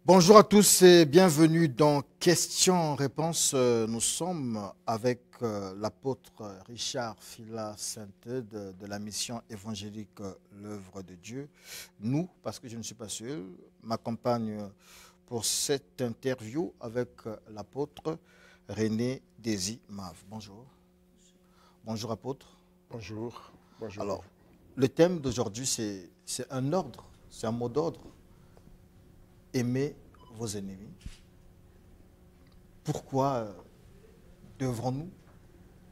Bonjour à tous et bienvenue dans Questions-Réponses. Nous sommes avec l'apôtre Richard Fila Sainte de la mission évangélique L'œuvre de Dieu. Nous, parce que je ne suis pas seul, m'accompagne pour cette interview avec l'apôtre René Désy Mave. Bonjour. Bonjour apôtre. Bonjour. Bonjour à Alors, vous. le thème d'aujourd'hui, c'est un ordre, c'est un mot d'ordre. Aimez vos ennemis. Pourquoi devrons-nous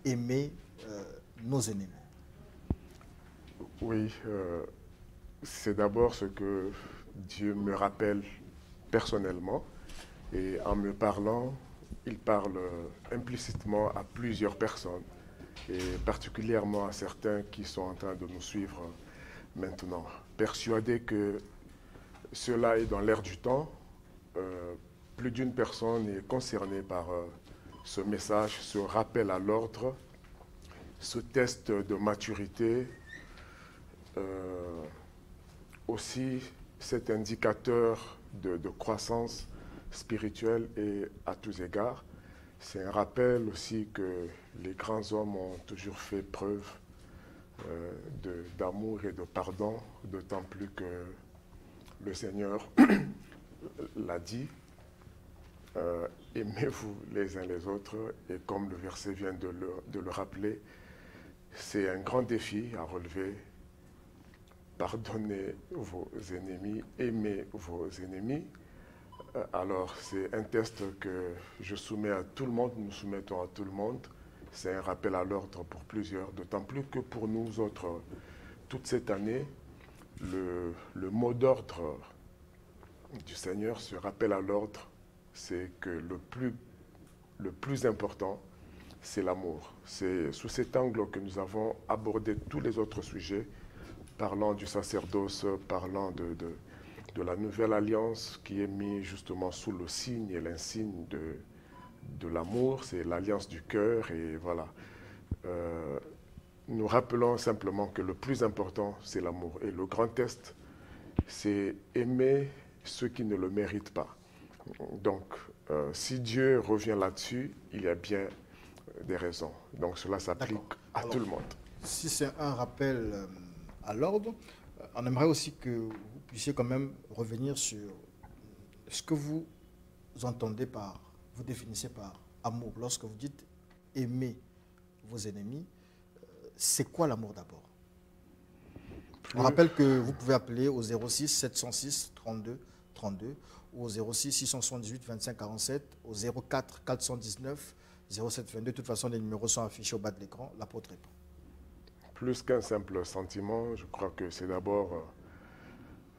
aimer nos ennemis? Oui, c'est d'abord ce que Dieu me rappelle personnellement. Et en me parlant, il parle implicitement à plusieurs personnes, et particulièrement à certains qui sont en train de nous suivre maintenant. Persuadé que cela est dans l'air du temps, plus d'une personne est concernée par ce message, ce rappel à l'ordre, ce test de maturité, aussi cet indicateur de croissance spirituelle et à tous égards. C'est un rappel aussi que les grands hommes ont toujours fait preuve d'amour et de pardon, d'autant plus que le Seigneur l'a dit, aimez-vous les uns les autres, et comme le verset vient de le rappeler, c'est un grand défi à relever. Pardonnez vos ennemis, aimez vos ennemis. Alors, c'est un test que je soumets à tout le monde, nous soumettons à tout le monde. C'est un rappel à l'ordre pour plusieurs, d'autant plus que pour nous autres, toute cette année, le mot d'ordre du Seigneur, ce rappel à l'ordre, c'est que le plus important, c'est l'amour. C'est sous cet angle que nous avons abordé tous les autres sujets, parlant du sacerdoce, parlant de la nouvelle alliance qui est mise justement sous le signe et l'insigne de l'amour, c'est l'alliance du cœur, et voilà. Nous rappelons simplement que le plus important, c'est l'amour. Et le grand test, c'est aimer ceux qui ne le méritent pas. Donc, si Dieu revient là-dessus, il y a bien des raisons. Donc, cela s'applique à tout le monde. Si c'est un rappel à l'ordre, on aimerait aussi que vous puissiez quand même revenir sur ce que vous entendez par, vous définissez par amour. Lorsque vous dites aimer vos ennemis, c'est quoi l'amour d'abord? On rappelle que vous pouvez appeler au 06 706 32 32 ou au 06 678 25 47, au 04 419 07 22. De toute façon, les numéros sont affichés au bas de l'écran. L'apôtre répond. Plus qu'un simple sentiment, je crois que c'est d'abord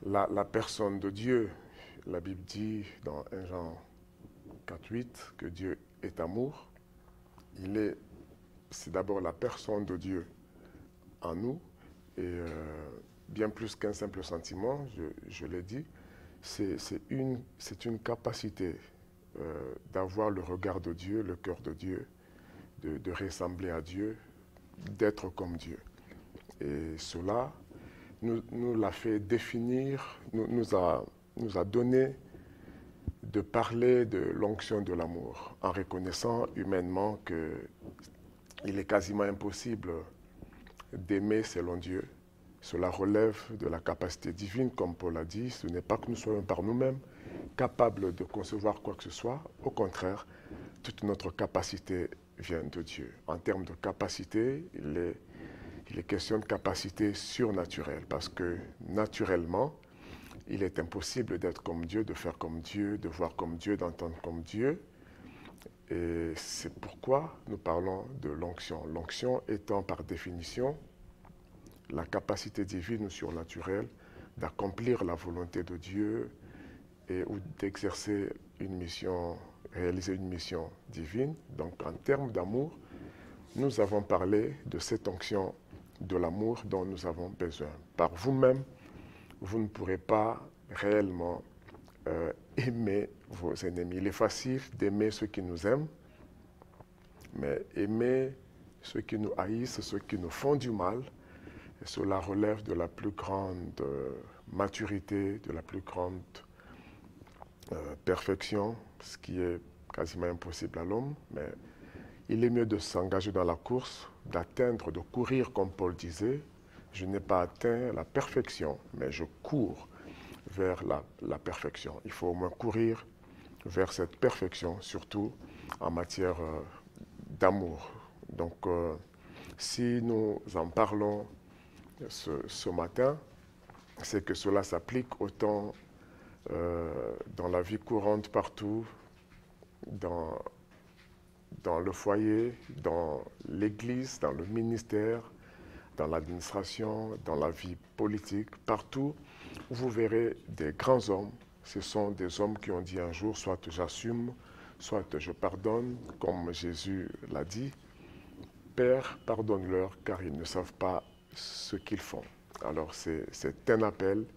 la personne de Dieu. La Bible dit dans 1 Jean 4,8 que Dieu est amour. C'est d'abord la personne de Dieu en nous, et bien plus qu'un simple sentiment, je l'ai dit, c'est une capacité d'avoir le regard de Dieu, le cœur de Dieu, de ressembler à Dieu, d'être comme Dieu. Et cela nous l'a fait définir, nous a donné de parler de l'onction de l'amour, en reconnaissant humainement qu'il est quasiment impossible d'aimer selon Dieu. Cela relève de la capacité divine, comme Paul a dit. Ce n'est pas que nous soyons par nous-mêmes capables de concevoir quoi que ce soit. Au contraire, toute notre capacité vient de Dieu. En termes de capacité, il est question de capacité surnaturelle, parce que naturellement, il est impossible d'être comme Dieu, de faire comme Dieu, de voir comme Dieu, d'entendre comme Dieu. Et c'est pourquoi nous parlons de l'onction. L'onction étant par définition la capacité divine ou surnaturelle d'accomplir la volonté de Dieu ou d'exercer une mission, réaliser une mission divine. Donc en termes d'amour, nous avons parlé de cette onction de l'amour dont nous avons besoin. Par vous-même, vous ne pourrez pas réellement aimer vos ennemis. Il est facile d'aimer ceux qui nous aiment, mais aimer ceux qui nous haïssent, ceux qui nous font du mal, cela relève de la plus grande maturité, de la plus grande perfection, ce qui est quasiment impossible à l'homme, mais il est mieux de s'engager dans la course, d'atteindre, de courir, comme Paul disait. Je n'ai pas atteint la perfection, mais je cours vers la perfection. Il faut au moins courir vers cette perfection, surtout en matière d'amour. Donc, si nous en parlons ce matin, c'est que cela s'applique autant dans la vie courante partout, dans le foyer, dans l'église, dans le ministère, dans l'administration, dans la vie politique, partout où vous verrez des grands hommes. Ce sont des hommes qui ont dit un jour, soit j'assume, soit je pardonne, comme Jésus l'a dit. Père, pardonne-leur, car ils ne savent pas ce qu'ils font. Alors c'est un appel,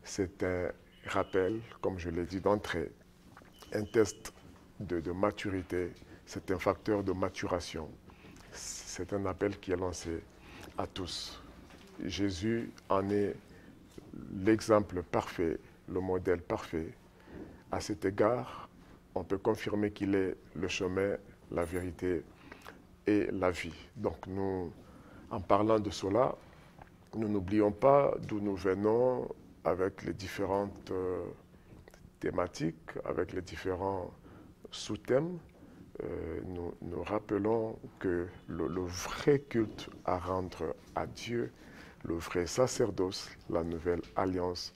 c'est un rappel, comme je l'ai dit d'entrée, un test de maturité, c'est un facteur de maturation. C'est un appel qui est lancé à tous. Jésus en est l'exemple parfait, le modèle parfait. À cet égard, on peut confirmer qu'il est le chemin, la vérité et la vie. Donc nous, en parlant de cela, nous n'oublions pas d'où nous venons avec les différentes thématiques, avec les différents sous-thèmes. Nous rappelons que le vrai culte à rendre à Dieu, le vrai sacerdoce, la nouvelle alliance,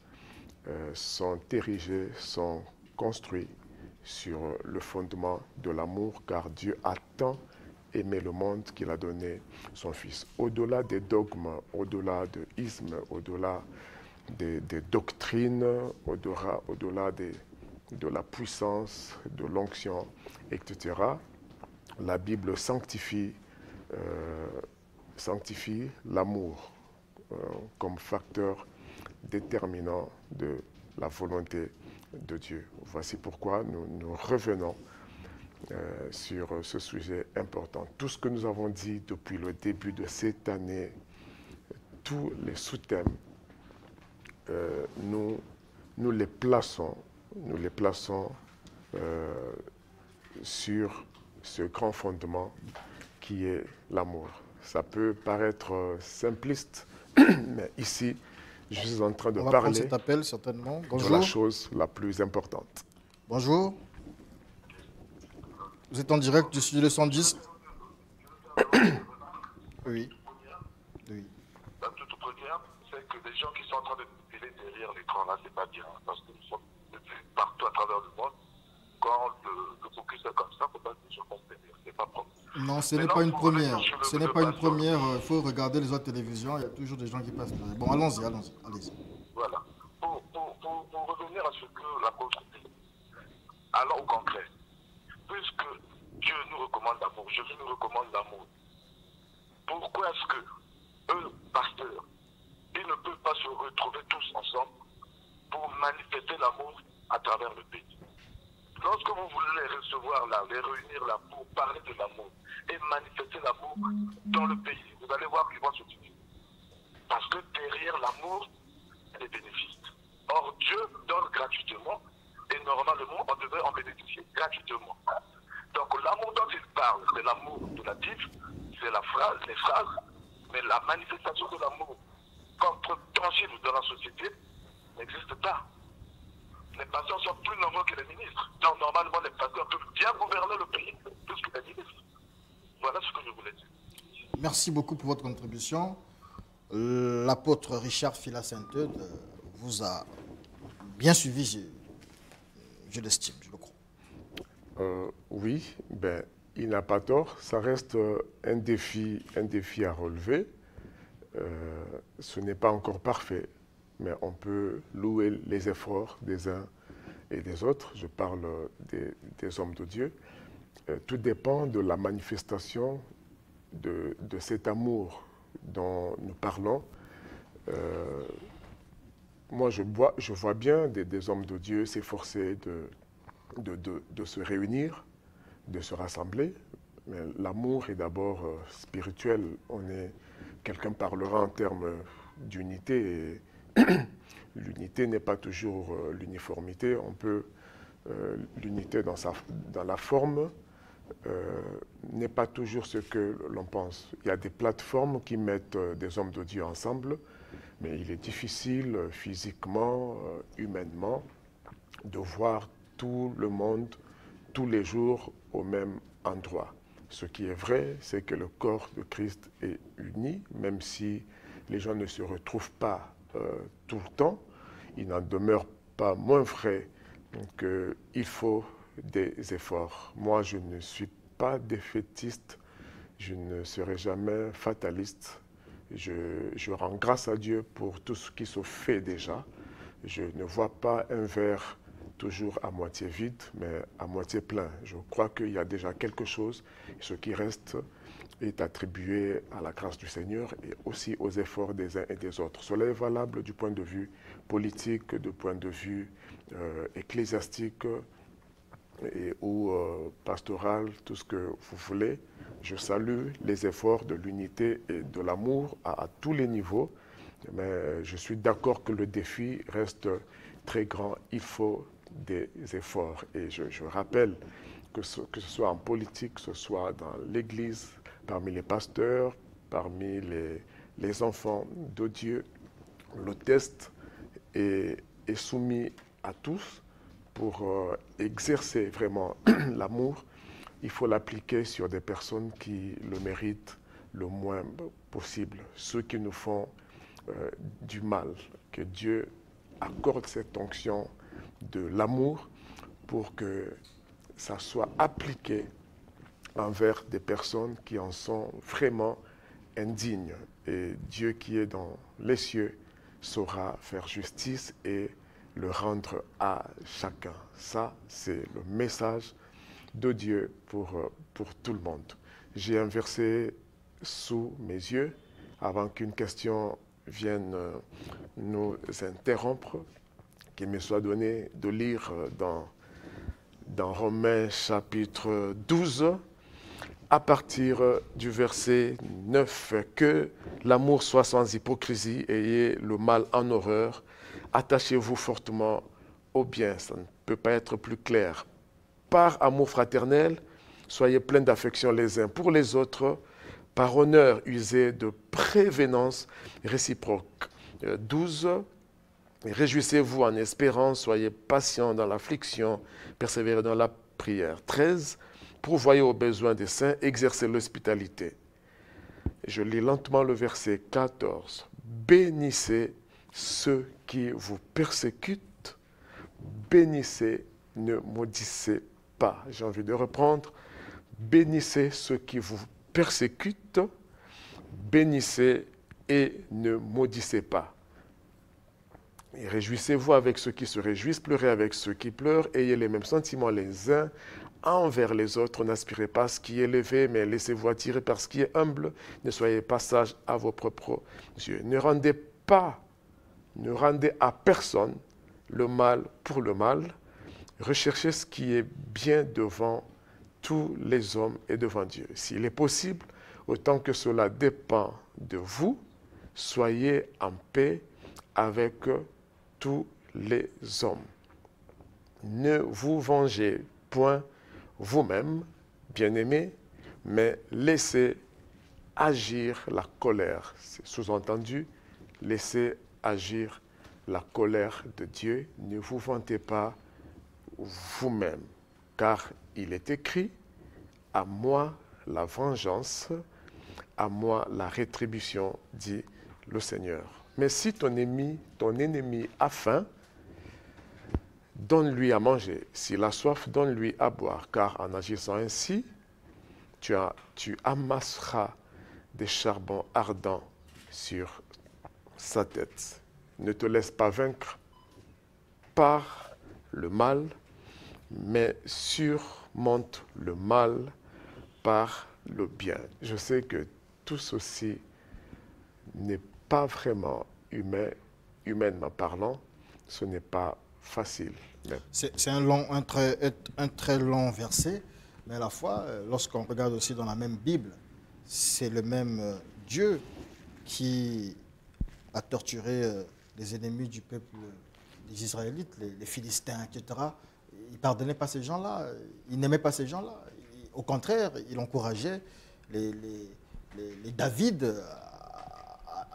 sont érigés, sont construits sur le fondement de l'amour, car Dieu a tant aimé le monde qu'il a donné son Fils. Au-delà des dogmes, au-delà de ismes, au-delà des doctrines, au-delà de la puissance, de l'onction, etc., la Bible sanctifie l'amour comme facteur déterminant de la volonté de Dieu. Voici pourquoi nous revenons sur ce sujet important. Tout ce que nous avons dit depuis le début de cette année, tous les sous-thèmes, nous les plaçons sur ce grand fondement qui est l'amour. Ça peut paraître simpliste, mais ici, je suis en train de parler cet appel, certainement. de la chose la plus importante. Bonjour. Vous êtes en direct du studio 110. Oui. Oui. La toute première, c'est que les gens qui sont en train de filer derrière l'écran là, c'est pas bien, parce que nous sommes partout à travers le monde. Quand le focus est comme ça, il ne faut pas que les gens comprennent. C'est pas propre. Non, ce n'est pas une première. Ce n'est pas une première. Il faut regarder les autres télévisions. Il y a toujours des gens qui passent. Bon, allons-y. Voilà. Pour revenir à ce que l'apôtre dit, allons au concret. Puisque Dieu nous recommande l'amour, Jésus nous recommande l'amour, pourquoi est-ce que eux, pasteurs, ils ne peuvent pas se retrouver tous ensemble pour manifester l'amour à travers le pays? Lorsque vous voulez les recevoir là, les réunir là pour parler de l'amour et manifester l'amour dans le pays, vous allez voir qu'ils vont se diviser. Parce que derrière l'amour, il y a des bénéfices. Or, Dieu donne gratuitement et normalement, on devrait en bénéficier gratuitement. Donc, l'amour dont il parle, c'est l'amour de la Bible, c'est les phrases, mais la manifestation de l'amour comme tangible dans la société n'existe pas. Les pasteurs sont plus nombreux que les ministres. Donc, normalement, les pasteurs peuvent bien gouverner le pays plus que les ministres. Voilà ce que je voulais dire. Merci beaucoup pour votre contribution. L'apôtre Richard Fila-Sainte-Eude vous a bien suivi, je l'estime, je le crois. Oui, il n'a pas tort. Ça reste un défi à relever. Ce n'est pas encore parfait, mais on peut louer les efforts des uns et des autres. Je parle des hommes de Dieu. Tout dépend de la manifestation de cet amour dont nous parlons. Moi, je vois bien des hommes de Dieu s'efforcer de se réunir, de se rassembler. Mais l'amour est d'abord spirituel. Quelqu'un parlera en termes d'unité. Et l'unité n'est pas toujours l'uniformité. On peut l'unité dans la forme n'est pas toujours ce que l'on pense. Il y a des plateformes qui mettent des hommes de Dieu ensemble, mais il est difficile physiquement, humainement, de voir tout le monde tous les jours au même endroit. Ce qui est vrai, c'est que le corps de Christ est uni, même si les gens ne se retrouvent pas tout le temps, il n'en demeure pas moins vrai qu'il faut des efforts. Moi, je ne suis pas défaitiste, je ne serai jamais fataliste. Je rends grâce à Dieu pour tout ce qui se fait déjà. Je ne vois pas un verre toujours à moitié vide, mais à moitié plein. Je crois qu'il y a déjà quelque chose. Ce qui reste est attribué à la grâce du Seigneur et aussi aux efforts des uns et des autres. Cela est valable du point de vue politique, du point de vue ecclésiastique ou pastoral, tout ce que vous voulez. Je salue les efforts de l'unité et de l'amour à tous les niveaux, mais je suis d'accord que le défi reste très grand. Il faut des efforts. Et je rappelle que ce soit en politique, que ce soit dans l'Église, parmi les pasteurs, parmi les enfants de Dieu, le test est soumis à tous. Pour exercer vraiment l'amour, il faut l'appliquer sur des personnes qui le méritent le moins possible, ceux qui nous font du mal. Que Dieu accorde cette onction de l'amour pour que ça soit appliqué envers des personnes qui en sont vraiment indignes. Et Dieu qui est dans les cieux saura faire justice et le rendre à chacun. Ça, c'est le message de Dieu pour tout le monde. J'ai un verset sous mes yeux avant qu'une question vienne nous interrompre, qu'il me soit donné de lire dans Romains chapitre 12, à partir du verset 9, que l'amour soit sans hypocrisie, ayez le mal en horreur, attachez-vous fortement au bien. Ça ne peut pas être plus clair. Par amour fraternel, soyez pleins d'affection les uns pour les autres, par honneur usez de prévenance réciproque. 12, réjouissez-vous en espérance, soyez patients dans l'affliction, persévérez dans la prière. 13, pourvoyez aux besoins des saints, exercez l'hospitalité. Je lis lentement le verset 14. Bénissez ceux qui vous persécutent, bénissez, ne maudissez pas. J'ai envie de reprendre. Bénissez ceux qui vous persécutent, bénissez et ne maudissez pas. Et réjouissez-vous avec ceux qui se réjouissent, pleurez avec ceux qui pleurent, ayez les mêmes sentiments les uns envers les autres, n'aspirez pas à ce qui est élevé, mais laissez-vous attirer par ce qui est humble, ne soyez pas sages à vos propres yeux. Ne rendez à personne le mal pour le mal, recherchez ce qui est bien devant tous les hommes et devant Dieu. S'il est possible, autant que cela dépend de vous, soyez en paix avec tous les hommes. Ne vous vengez point vous-même, bien-aimés, mais laissez agir la colère. C'est sous-entendu, laissez agir la colère de Dieu. Ne vous vantez pas vous-même, car il est écrit, à moi la vengeance, à moi la rétribution, dit le Seigneur. Mais si ton ennemi a faim, donne-lui à manger. S'il a soif, donne-lui à boire. Car en agissant ainsi, tu amasseras des charbons ardents sur sa tête. Ne te laisse pas vaincre par le mal, mais surmonte le mal par le bien. Je sais que tout ceci n'est pas vraiment humain, humainement parlant, ce n'est pas facile. C'est un très long verset, mais à la fois, lorsqu'on regarde aussi dans la même Bible, c'est le même Dieu qui a torturé les ennemis du peuple des Israélites, les Philistins, etc. il ne pardonnait pas ces gens-là, il n'aimait pas ces gens-là. Au contraire, il encourageait les David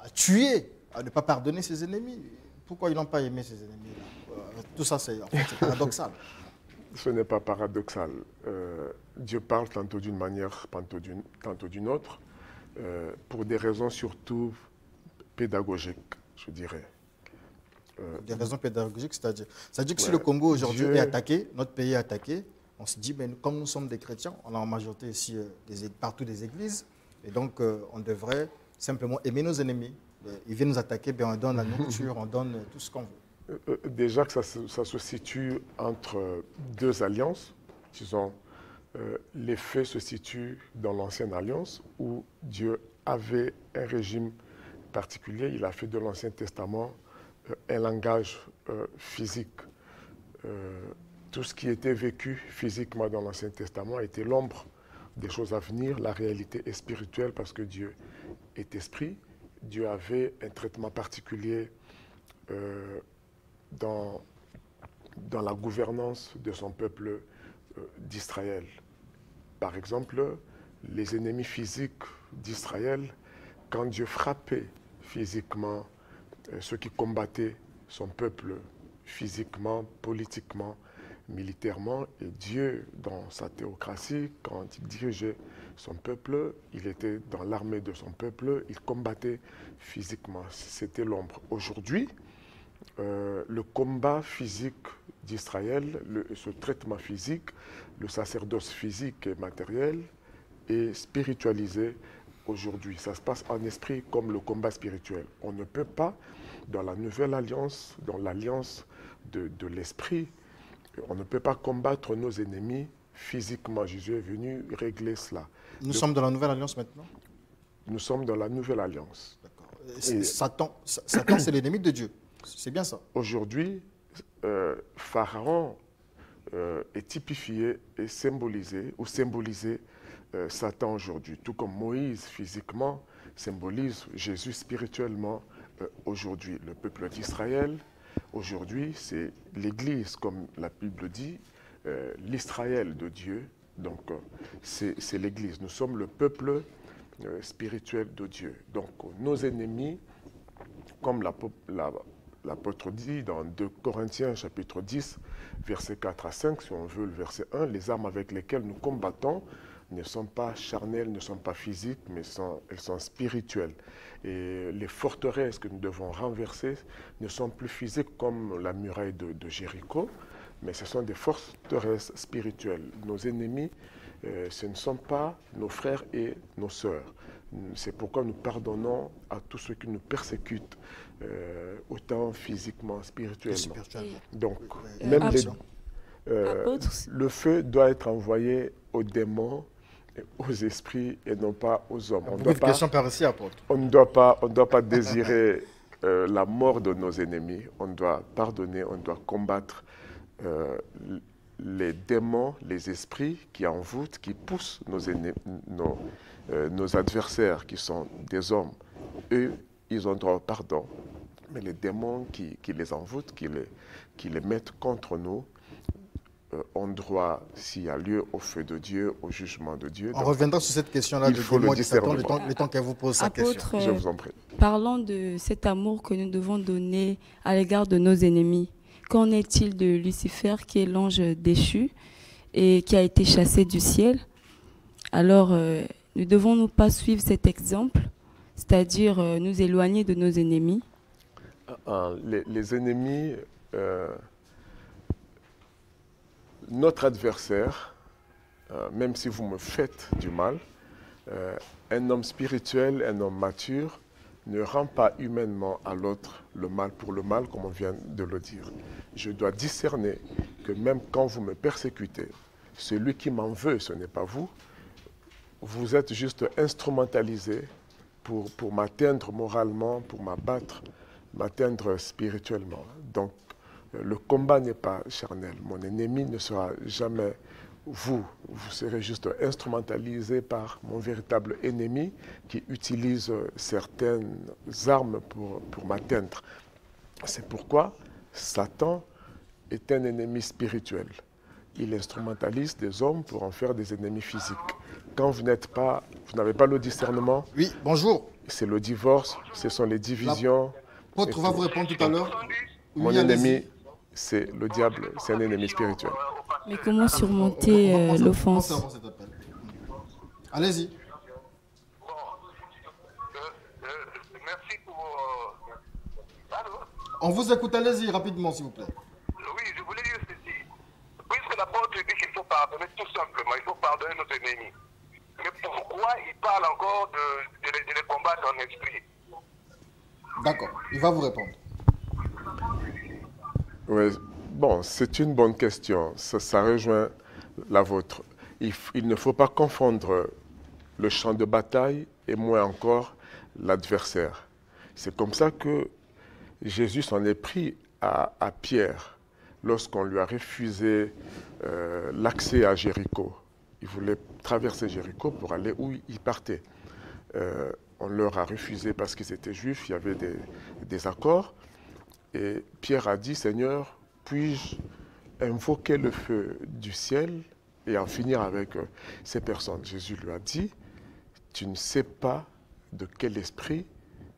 à tuer, à ne pas pardonner ses ennemis. Pourquoi ils n'ont pas aimé ses ennemis là? Tout ça, c'est paradoxal. Ce n'est pas paradoxal. Dieu parle tantôt d'une manière, tantôt d'une autre, pour des raisons surtout pédagogiques, je dirais. Des raisons pédagogiques, c'est-à-dire que si le Congo aujourd'hui est attaqué, notre pays est attaqué, on se dit, ben, comme nous sommes des chrétiens, on a en majorité ici partout des églises, et donc on devrait simplement aimer nos ennemis. Ils viennent nous attaquer, ben, on donne la nourriture, on donne tout ce qu'on veut. Déjà que ça se situe entre deux alliances, disons, les faits se situent dans l'ancienne alliance où Dieu avait un régime particulier. Il a fait de l'Ancien Testament un langage physique. Tout ce qui était vécu physiquement dans l'Ancien Testament était l'ombre des choses à venir. La réalité est spirituelle parce que Dieu est esprit. Dieu avait un traitement particulier dans la gouvernance de son peuple d'Israël. Par exemple, les ennemis physiques d'Israël, quand Dieu frappait physiquement ceux qui combattaient son peuple physiquement, politiquement, militairement, et Dieu, dans sa théocratie, quand il dirigeait son peuple, il était dans l'armée de son peuple, il combattait physiquement. C'était l'ombre. Aujourd'hui, le combat physique d'Israël, ce traitement physique, le sacerdoce physique et matériel est spiritualisé aujourd'hui. Ça se passe en esprit comme le combat spirituel. On ne peut pas, dans la nouvelle alliance, dans l'alliance de l'esprit, on ne peut pas combattre nos ennemis physiquement. Jésus est venu régler cela. Nous sommes dans la nouvelle alliance maintenant? Nous sommes dans la nouvelle alliance. Satan, c'est l'ennemi de Dieu. C'est bien ça. Aujourd'hui, Pharaon est typifié et symbolisé, ou symbolisé Satan aujourd'hui. Tout comme Moïse physiquement symbolise Jésus spirituellement aujourd'hui. Le peuple d'Israël, aujourd'hui, c'est l'Église, comme la Bible dit, l'Israël de Dieu. Donc, c'est l'Église. Nous sommes le peuple spirituel de Dieu. Donc, nos ennemis, comme l'apôtre dit dans 2 Corinthiens chapitre 10, versets 4 à 5, si on veut le verset 1, les armes avec lesquelles nous combattons ne sont pas charnelles, ne sont pas physiques, mais elles sont spirituelles. Et les forteresses que nous devons renverser ne sont plus physiques comme la muraille de Jéricho, mais ce sont des forteresses spirituelles. Nos ennemis, ce ne sont pas nos frères et nos sœurs. C'est pourquoi nous pardonnons à tous ceux qui nous persécutent, autant physiquement, spirituellement. Donc, même le feu doit être envoyé aux démons, aux esprits et non pas aux hommes. On ne doit pas désirer la mort de nos ennemis. On doit pardonner, on doit combattre les démons, les esprits qui envoûtent, qui poussent nos adversaires, qui sont des hommes. Eux, ils ont droit au pardon. Mais les démons qui les envoûtent, qui les mettent contre nous, ont droit, s'il y a lieu, au feu de Dieu, au jugement de Dieu. On reviendra sur cette question-là de démons et Satan, le temps qu'elle vous pose sa question. Je vous en prie. Parlant de cet amour que nous devons donner à l'égard de nos ennemis, qu'en est-il de Lucifer, qui est l'ange déchu et qui a été chassé du ciel? Alors, ne devons-nous pas suivre cet exemple, c'est-à-dire nous éloigner de nos ennemis? Les ennemis, notre adversaire, même si vous me faites du mal, un homme spirituel, un homme mature, ne rend pas humainement à l'autre le mal pour le mal, comme on vient de le dire. Je dois discerner que même quand vous me persécutez, celui qui m'en veut, ce n'est pas vous. Vous êtes juste instrumentalisé pour m'atteindre moralement, pour m'atteindre spirituellement. Donc, le combat n'est pas charnel. Mon ennemi ne sera jamais vous. Vous serez juste instrumentalisé par mon véritable ennemi qui utilise certaines armes pour m'atteindre. C'est pourquoi Satan est un ennemi spirituel. il instrumentalise des hommes pour en faire des ennemis physiques. Quand vous n'avez pas le discernement, Oui, bonjour. c'est le divorce, ce sont les divisions. L'apôtre va vous répondre tout à l'heure. Mon Oui, allez-y. ennemi, c'est le diable, c'est un ennemi spirituel. Mais comment surmonter On va commencer l'offense? avant cet appel. Allez-y. Bon, merci pour... Allô? On vous écoute, allez-y rapidement, s'il vous plaît. Oui, je voulais dire ceci. Puisque l'apôtre dit qu'il faut pardonner tout simplement, il faut pardonner nos ennemis. Mais pourquoi il parle encore de les combattre en esprit? D'accord, il va vous répondre. Ouais, bon, c'est une bonne question. Ça rejoint la vôtre. Il ne faut pas confondre le champ de bataille et moins encore l'adversaire. C'est comme ça que Jésus s'en est pris à Pierre lorsqu'on lui a refusé l'accès à Jéricho. Il voulait traverser Jéricho pour aller où il partait. On leur a refusé parce qu'ils étaient juifs, il y avait des accords. Et Pierre a dit, Seigneur, puis-je invoquer le feu du ciel et en finir avec ces personnes? Jésus lui a dit, tu ne sais pas de quel esprit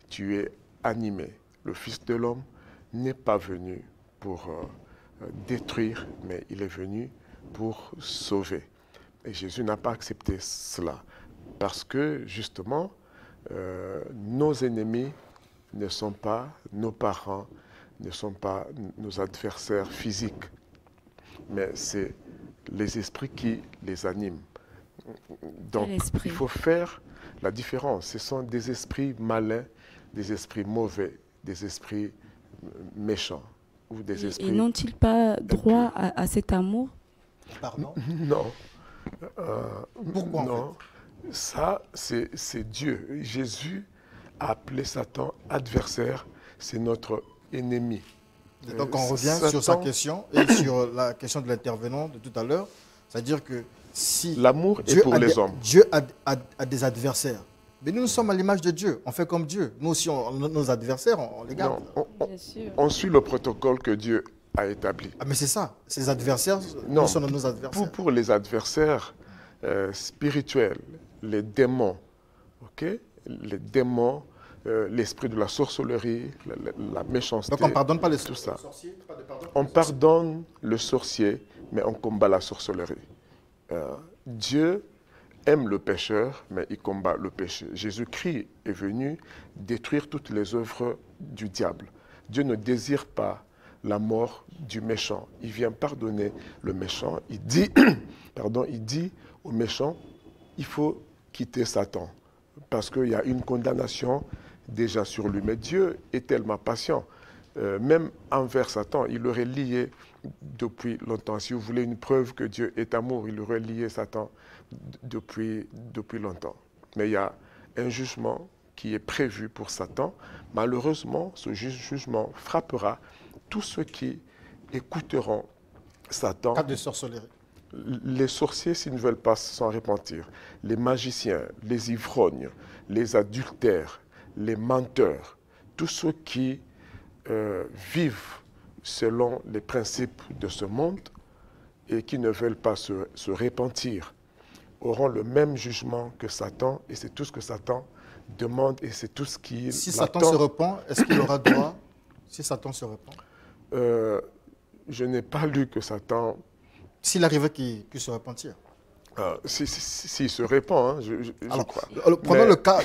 tu es animé. Le Fils de l'homme n'est pas venu pour détruire, mais il est venu pour sauver. Et Jésus n'a pas accepté cela, parce que justement, nos ennemis ne sont pas nos parents, ne sont pas nos adversaires physiques, mais c'est les esprits qui les animent. Donc, il faut faire la différence. Ce sont des esprits malins, des esprits mauvais, des esprits méchants. Ou des esprits... Et n'ont-ils pas droit à cet amour? Pardon? Non. Pourquoi non. en fait? Ça, c'est Dieu. Jésus a appelé Satan adversaire, c'est notre ennemi. Et donc on revient sur sa question et sur la question de l'intervenant de tout à l'heure. C'est-à-dire que si l'amour est pour les hommes. Dieu a des adversaires. Mais nous sommes à l'image de Dieu. On fait comme Dieu. Nous aussi, nos adversaires, on les garde. Non, on suit le protocole que Dieu a établi. Ah, mais c'est ça. Ces adversaires, non, nous sommes nos adversaires. Pour les adversaires spirituels, les démons, okay? Les démons, l'esprit de la sorcellerie, la méchanceté. Donc on ne pardonne pas les sorciers. On pardonne le sorcier, mais on combat la sorcellerie. Dieu aime le pécheur, mais il combat le péché. Jésus-Christ est venu détruire toutes les œuvres du diable. Dieu ne désire pas la mort du méchant. Il vient pardonner le méchant. Il dit, il dit au méchant, il faut quitter Satan, parce qu'il y a une condamnation déjà sur lui. Mais Dieu est tellement patient. Même envers Satan, il l'aurait lié depuis longtemps. Si vous voulez une preuve que Dieu est amour, il aurait lié Satan depuis longtemps. Mais il y a un jugement qui est prévu pour Satan. Malheureusement, ce jugement frappera tous ceux qui écouteront Satan. Cas de sorcellerie. Les sorciers, s'ils ne veulent pas s'en repentir, les magiciens, les ivrognes, les adultères, les menteurs, tous ceux qui vivent selon les principes de ce monde et qui ne veulent pas se repentir, auront le même jugement que Satan, et c'est tout ce que Satan demande et c'est tout ce qu'il Si Satan se repent, est-ce qu'il aura droit? Si Satan se repent, je n'ai pas lu que Satan... S'il arrivait qu'il puisse se repentir. S'il se répand, hein, je crois. Prenons le cas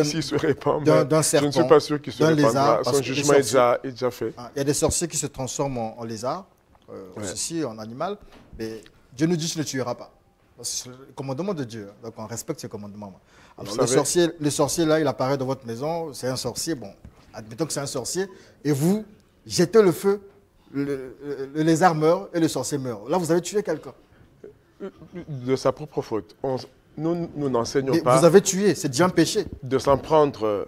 s'il se répand, d'un serpent, je ne suis pas sûr qu'il se répandra. Son jugement est déjà fait. Il y a des sorciers qui se transforment en lézard, aussi en animal, mais Dieu nous dit que tu ne tueras pas. C'est le commandement de Dieu, donc on respecte ce commandement. Alors le sorcier là, il apparaît dans votre maison, c'est un sorcier, bon, admettons que c'est un sorcier, et vous jetez le feu, le lézard meurt et le sorcier meurt. Là, vous avez tué quelqu'un. De sa propre faute. Nous n'enseignons pas... Vous avez tué, c'est déjà un péché. De s'en prendre,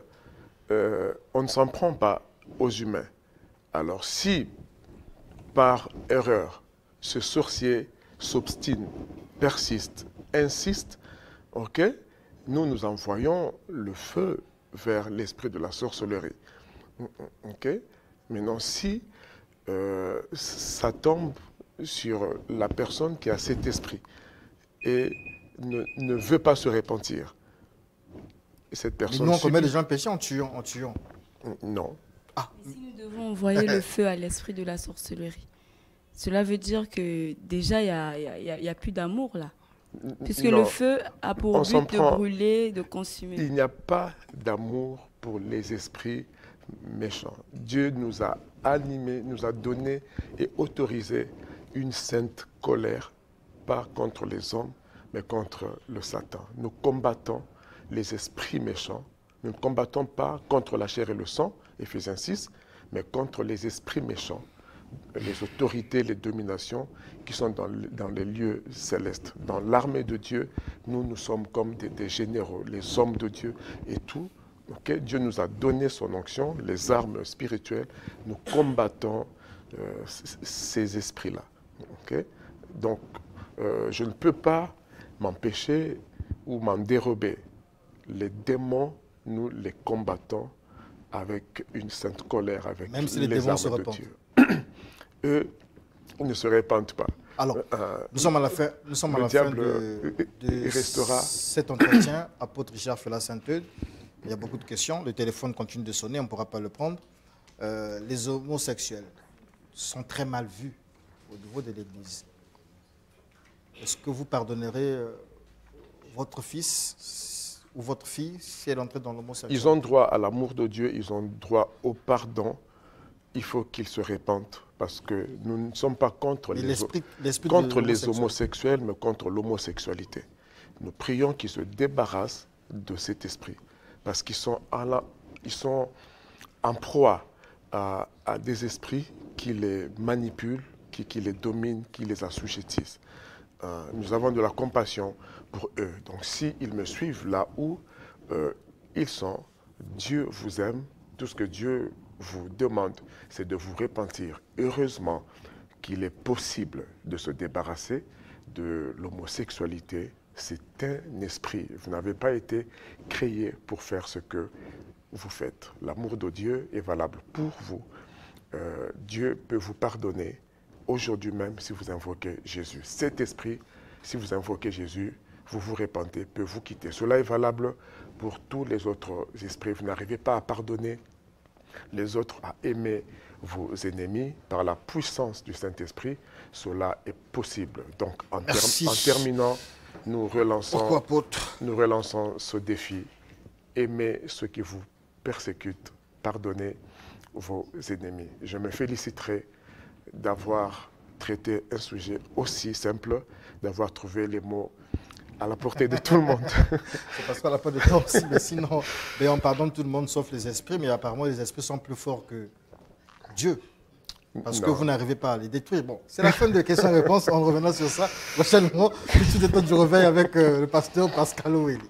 on ne s'en prend pas aux humains. Alors si, par erreur, ce sorcier s'obstine, persiste, insiste, ok, nous envoyons le feu vers l'esprit de la sorcellerie. Ok. Maintenant, si ça tombe sur la personne qui a cet esprit et ne veut pas se repentir. Et cette personne nous, on commet déjà un péché en tuant. Non. Si nous devons envoyer le feu à l'esprit de la sorcellerie, cela veut dire que déjà, il n'y a plus d'amour là. Puisque Non. le feu a pour On s'en but de prend. brûler, de consumer. Il n'y a pas d'amour pour les esprits méchants. Dieu nous a animés, nous a donné et autorisé une sainte colère, pas contre les hommes, mais contre le Satan. Nous combattons les esprits méchants. Nous ne combattons pas contre la chair et le sang, Éphésiens 6, mais contre les esprits méchants, les autorités, les dominations qui sont dans les lieux célestes. Dans l'armée de Dieu, nous sommes comme des généraux, les hommes de Dieu et tout. Okay? Dieu nous a donné son onction, les armes spirituelles. Nous combattons ces esprits-là. Okay? Donc, je ne peux pas m'empêcher ou m'en dérober. Les démons, nous les combattons avec une sainte colère, avec Même si les les démons se armes de répandent. Dieu. Eux, ils ne se répandent pas. Alors, nous sommes à la fin, il restera. Cet entretien. Apôtre Richard Fela-Saint-Eudes. Il y a beaucoup de questions. Le téléphone continue de sonner, on ne pourra pas le prendre. Les homosexuels sont très mal vus au niveau de l'Église. Est-ce que vous pardonnerez votre fils ou votre fille si elle entrait dans l'homosexualité? Ils ont droit à l'amour de Dieu, ils ont droit au pardon. Il faut qu'ils se répandent parce que nous ne sommes pas contre les homosexuels, mais contre l'homosexualité. Nous prions qu'ils se débarrassent de cet esprit parce qu'ils sont en proie à des esprits qui les manipulent, qui les dominent, qui les assujettissent. Nous avons de la compassion pour eux. Donc s'ils me suivent là où ils sont, Dieu vous aime. Tout ce que Dieu vous demande, c'est de vous repentir. Heureusement qu'il est possible de se débarrasser de l'homosexualité. C'est un esprit. Vous n'avez pas été créé pour faire ce que vous faites. L'amour de Dieu est valable pour vous. Dieu peut vous pardonner aujourd'hui même si vous invoquez Jésus. Cet esprit, si vous invoquez Jésus, vous vous repentez, peut vous quitter. Cela est valable pour tous les autres esprits. Vous n'arrivez pas à pardonner les autres, à aimer vos ennemis par la puissance du Saint-Esprit. Cela est possible. Donc, en terminant, nous relançons ce défi. Aimez ceux qui vous persécutent, pardonnez vos ennemis. Je me féliciterai d'avoir traité un sujet aussi simple, d'avoir trouvé les mots à la portée de tout le monde. C'est parce qu'on n'a pas de temps aussi, mais sinon, on pardonne tout le monde sauf les esprits, mais apparemment les esprits sont plus forts que Dieu. Parce que vous n'arrivez pas à les détruire. Bon, c'est la fin de questions-réponses, on reviendra sur ça prochainement. Tout de suite, je reviens avec le pasteur Pascal Ouéli.